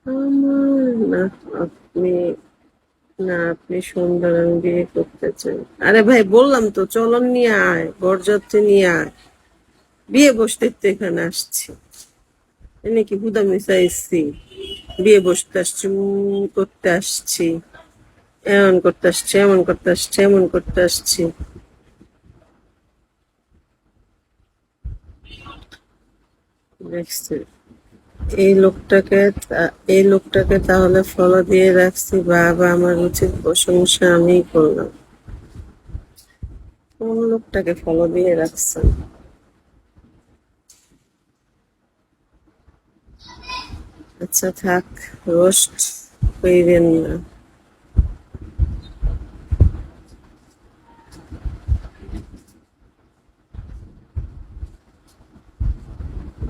আমার না, আপনি না, আপনি সুন্দর, আমি বিয়ে করতে চাই। আরে ভাই, বললাম তো চলন নিয়ে আয়, বরযাত্রী নিয়ে আয়। বিয়ে বসতে তো এখানে আসছি, এনে কি হুদা মিশাইছি? বিয়ে বসতে আসছি, করতে আসছি, এমন করতে আসছি, এমন করতে আসছি, এমন করতে আসছি। দেখছি এই লোকটাকে তাহলে ফলো দিয়ে রাখছি, বাবা আমার উচিত প্রশংসা আমিই করলাম। কোন লোকটাকে ফলো দিয়ে রাখছেন? আচ্ছা থাক, রোস্ট কইরেন না।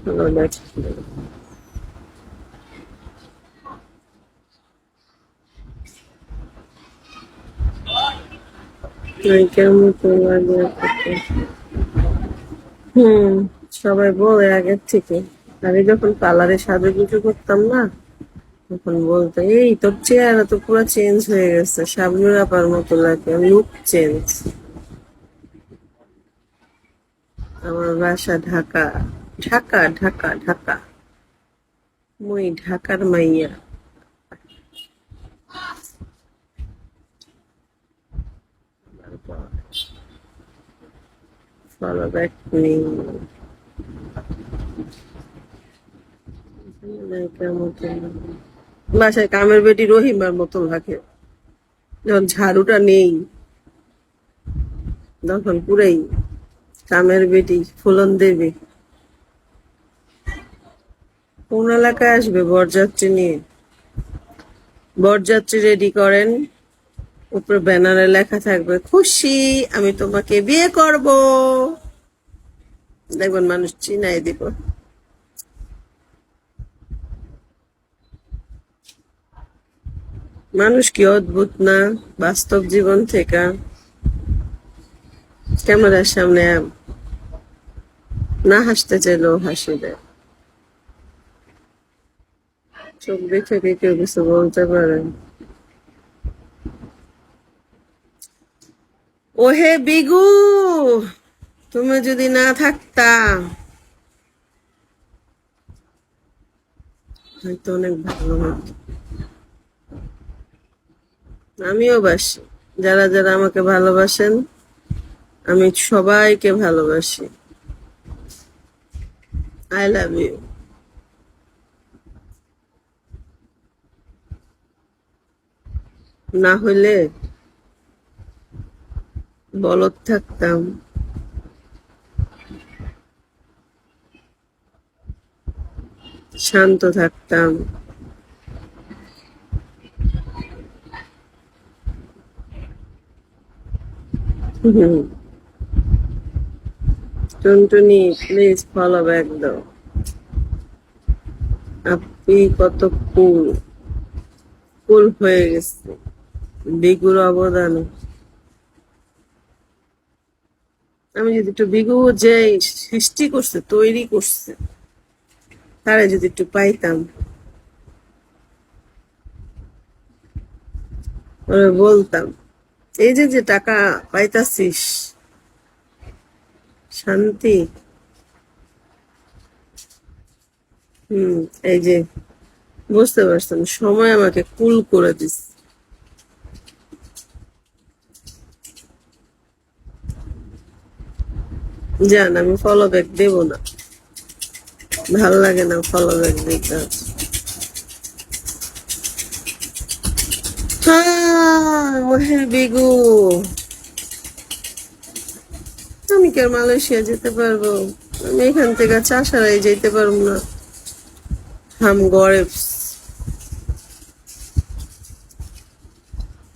Follow back. নায়িকার মতো লাগে আপনাকে। হুম, সবাই বলে আগের থেকে। আমি যখন পার্লারে সাজুগুজু করতাম না, তখন বলতো এই তোর চেহারা তো পুরো চেঞ্জ হয়ে গেছে, শাবনূর আপার মতো লাগে, লুক চেঞ্জ। আমার বাসা ঢাকা। ঢাকা ঢাকা ঢাকা। মুই ঢাকার মাইয়া। ফলো ব্যাক নেই। নায়িকার মতো লাগে। বাসায় কামের বেটি রহিমার মতো লাগে। যখন ঝাড়ুটা নেই, তখন পুরাই কামের বেটি ফুলন দেবে। কোন এলাকায় আসবে বরযাত্রী নিয়ে? বরযাত্রী রেডি করেন, উপরে ব্যানারে লেখা থাকবে খুশি, আমি তোমাকে বিয়ে করব। দেখবেন মানুষ চিনাই দিব। মানুষ কি অদ্ভুত না, বাস্তব জীবন থেকে ক্যামেরার সামনে না হাসতে চাইলেও হাসি দেয়। চোখ দেখে কি কেউ কিছু বলতে পারে? ওহে বিগু, তুমি যদি না থাকতা, হয়তো অনেক ভালো হতো। আমিও বাসি, যারা যারা আমাকে ভালোবাসেন, আমি সবাইকে ভালোবাসি। I love you. না হইলে বলদ থাকতাম, শান্ত থাকতাম। হুম, টুনটুনি প্লিজ ফলো ব্যাক দাও। আপনি কত কুল, কুল হয়ে গেছে বিগুর অবদানে। আমি যদি একটু বিগু যে সৃষ্টি করছে, তৈরি করছে, তারে যদি একটু পাইতাম, ওরে বলতাম এই যে যে টাকা পাইতাছিস, শান্তি। হুম, এই যে বুঝতে পারছেন, সময় আমাকে কুল করে দিস। জান, আমি ফলো ব্যাক দেব না, ভাল লাগে না ফলো ব্যাক দিতে। হ্যাঁ, ওহে বিগু, আমি কি আর মালয়েশিয়া যেতে পারবো? আমি এখান থেকে চাষারাই যেতে পারবো না। হাম গরিব।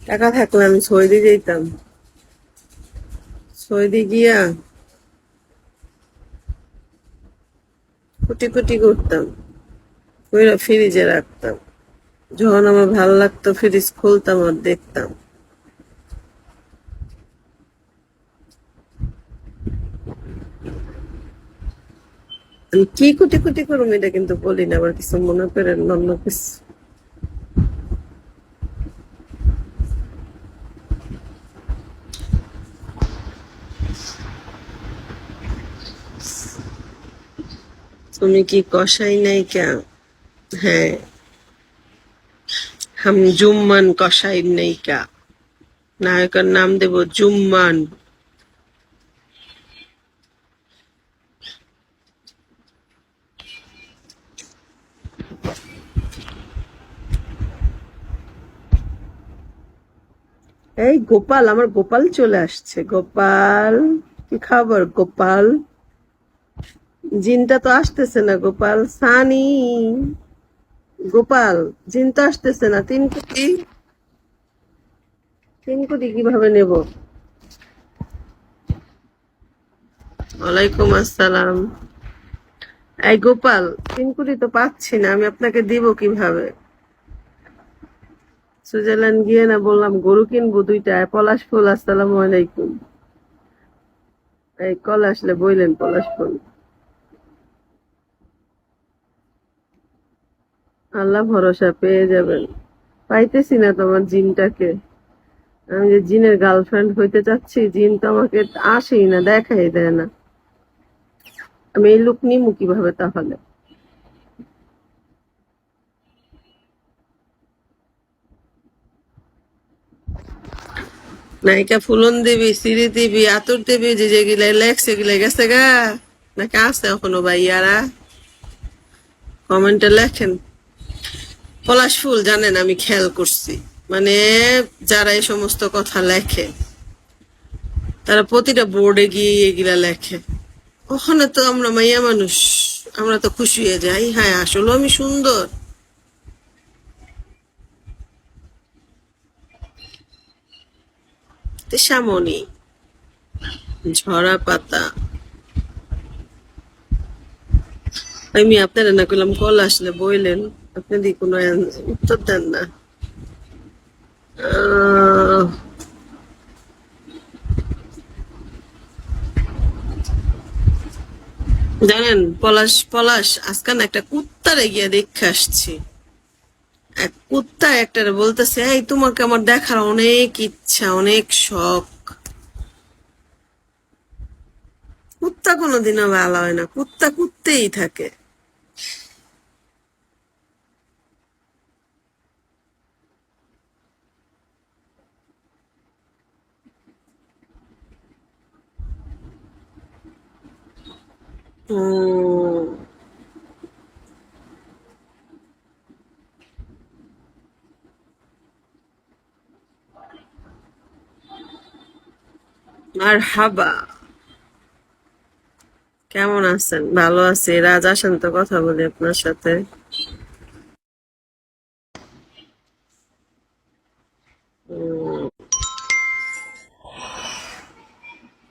টাকা থাকলে আমি সৌদি যেতাম, সৌদি গিয়া কোটি কোটি করতাম, ওইরা ফ্রিজে রাখতাম। যখন আমার ভালো লাগতো ফ্রিজ খুলতাম আর দেখতাম। আমি কি কোটি কোটি করবো এটা কিন্তু বলি না, আবার কিছু মনে করেন অন্য কিছু। তুমি কি কষাই নায়িকা? হ্যাঁ, হাম জুম্মান কষাই নায়িকা। নায়কের নাম দেব জুম্মান। এই গোপাল, আমার গোপাল চলে আসছে। গোপাল, কি খবর গোপাল? জিনটা তো আসতেছে না গোপাল। সানি, গোপাল, জিন তো আসতেছে না। 3 কোটি, 3 কোটি কিভাবে নেব? ওয়ালাইকুম আসসালাম। এই গোপাল, 3 কোটি তো পাচ্ছি না, আমি আপনাকে দিব কিভাবে? সুইজারল্যান্ড গিয়ে না বললাম গরু কিনবো 2টা। পলাশ ফুল, আসসালামু আলাইকুম। এই কল আসলে বইলেন পলাশ ফুল। আল্লাহ ভরসা, পেয়ে যাবেন। পাইতেছি না তোমার জিনটাকে। আমি যে জিনের গার্লফ্রেন্ড হইতে চাচ্ছি, জিন তো আমাকে আসেই না, দেখাই দেয় না। আমি এই লুক নিমু কিভাবে তাহলে? নায়িকা ফুলন দেবী, সিঁড়ি দেবী, আতর দেবী, যে যেগুলা লেখছে এগুলা গেছে গা, নাকি আছে এখনো ভাইয়ারা? কমেন্টে লেখেন। পলাশ ফুল, জানেন আমি খেয়াল করছি, মানে যারা এই সমস্ত কথা লেখে তারা প্রতিটা বোর্ডে গিয়ে এগুলা লেখে। ওখানে তো আমরা মাইয়া মানুষ, আমরা তো খুশি হয়ে যাই, হ্যাঁ আসলে আমি সুন্দর। তেসামণি, ঝরা পাতা। আমি আপনারা না করলাম কল আসলে বইলেন, আপনি দি কোনো উত্তর দেন না। আহ, জানেন পলাশ, পলাশ আজকাল না একটা কুত্তারে গিয়ে দেখে আসছি। এক কুত্তা একটারে বলতেছে, এই তোমাকে আমার দেখার অনেক ইচ্ছা, অনেক শখ। কুত্তা কোনোদিনও ভালো হয় না, কুত্তা কুত্তেই থাকে। উম, আর হাবা, কেমন আছেন? ভালো আছি। রাজ, আসেন তো কথা বলি আপনার সাথে।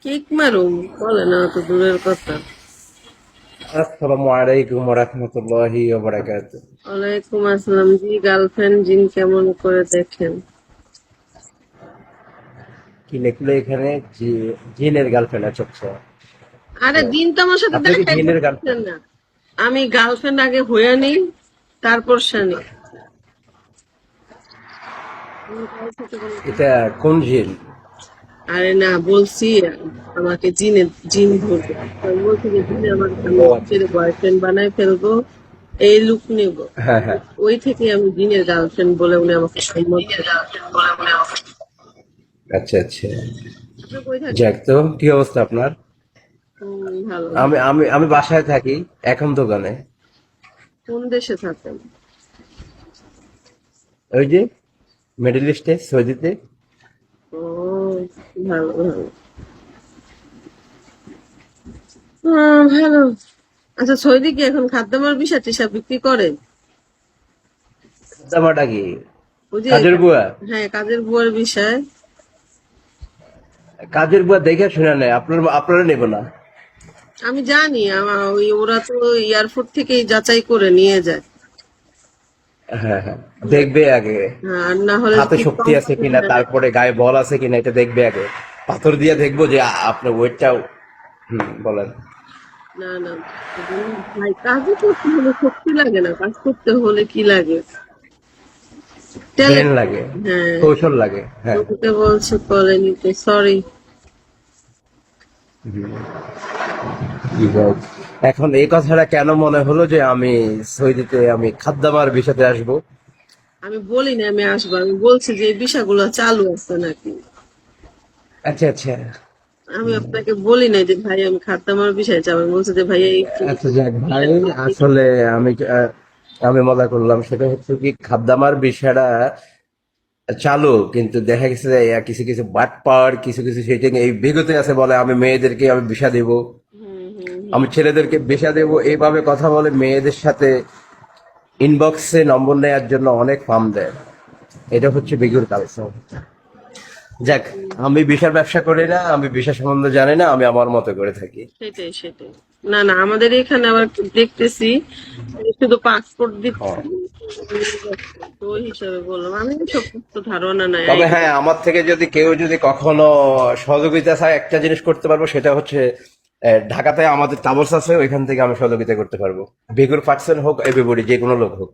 কিক মারুম, বলে না তো দূরের কথা। আসসালামু আলাইকুম ওয়া রাহমাতুল্লাহি ওয়া বারাকাতুহু। ওয়ালাইকুম আসসালাম। জি, গার্লফ্রেন্ড জিন কেমন করে দেখেন? কি লিখলো এখানে? জিনের গার্লফ্রেন্ড আছে। আচ্ছা, আরে তো দিন তো আমার সাথে আপনি কি দেখাই জিনের করতেছেন গার্লফ্রেন্ড? না। আমি গার্লফ্রেন্ড আগে হইয়া নিই, তারপর শানি। আমি কারোর সাথে কোনো এটা কথা- কোন জিন? আরে না, বলছি আমাকে জিনে, জিন ধরবে। তো আমি বলছি যে জিনে আমার, আমি ও আচ্ছা জিনের আচ্ছা। বয়ফ্রেন্ড বানায় ফেলবো, এই লুক নেব। হ্যাঁ হ্যাঁ। ওই থেকে আমি জিনের গার্লফ্রেন্ড বলে উনি আমাকে সম্মান করে। আচ্ছা আচ্ছা। আপনি কই থাকেন? যাক, তো কি অবস্থা আপনার? ভালো। আমি আমি আমি বাসায় থাকি, এখন দোকানে। কোন দেশে থাকেন? ওই যে মিডল ইস্টে, সৌদিতে। ও, ভালো ভালো। ভালো। আচ্ছা, সৌদি কি এখন খাদ্যমার বিষয় টিসা বিক্রি করে? দামাটা কি? ওই যে কাজের বুয়া? হ্যাঁ, কাজের বুয়ার বিষয়। কাজের বুয়া দেখে শুনে নেয়, আপনারা নেব না। আমি জানি, আমার ওই ওরা তো এয়ারপোর্ট থেকেই যাচাই করে নিয়ে যায়। হ্যাঁ হ্যাঁ, দেখবে আগে হ্যাঁ, আর না হলে হাতে যদি শক্তি কম আছে থাকে, কিনা, হ্যাঁ। তারপরে গায়ে বল আছে কিনা এটা দেখবে আগে। পাথর দিয়ে দেখবো যে আপনার ওয়েটটাও। বলেন। না না, ভাই কাজে করতে হলে শক্তি লাগে না, কাজ করতে হলে কি লাগে? Brain talent. লাগে, হ্যাঁ, কৌশল লাগে। হ্যাঁ। লোকে বলছে করে নিতে, সরি। হুম, কি বল? এখন এই কথাটা কেন মনে হলো যে আমি সৌদিতে আমি খাদ্দামার বিষয়তে আসবো? আমি বলি না আমি আসবো, আমি বলছি যে এই বিষয়গুলো চালু আছে নাকি। আচ্ছা আচ্ছা। আমি আপনাকে বলি নাই যে ভাই আমি খাদ্দামার বিষয়ে যাবো, আমি বলছি যে ভাই এই আচ্ছা যাক ভাই, আসলে আমি আমি মজা করলাম। সেটা হচ্ছে কি, খাদ্দামার বিষয়টা চালু, কিন্তু দেখা গেছে যে কিছু কিছু বাটপার, কিছু কিছু সেটিং এই বিগতে আছে, বলে আমি মেয়েদেরকে আমি বিষা দেব, হুম হুম আমি ছেলেদেরকে বিষা দেব, এইভাবে কথা বলে মেয়েদের সাথে ইনবক্সে নম্বর নেওয়ার জন্য অনেক ফার্ম দেয়। এটা হচ্ছে বিগুর কালচার। যাক, হুম। আমি বিষার ব্যবসা করি না, আমি বিষা সম্বন্ধে জানি না, আমি আমার মতো করে থাকি। সেটাই সেটাই। না না, আমাদের এখানে আবার দেখতেছি শুধু পাসপোর্ট দিচ্ছে, হ্যাঁ। তো ওই হিসাবে বললাম, আমি সব তো ধারণা নাই তবে আইডিয়া। হ্যাঁ, আমার থেকে যদি কেউ যদি কখনো সহযোগিতা চায়, একটা জিনিস করতে পারবো, সেটা হচ্ছে ঢাকাতে আমাদের ট্রাভেলস আছে, ওইখান থেকে আমি সহযোগিতা করতে পারবো। বিগুর পার্সন হোক, এভরিবডি, যে কোনো লোক হোক।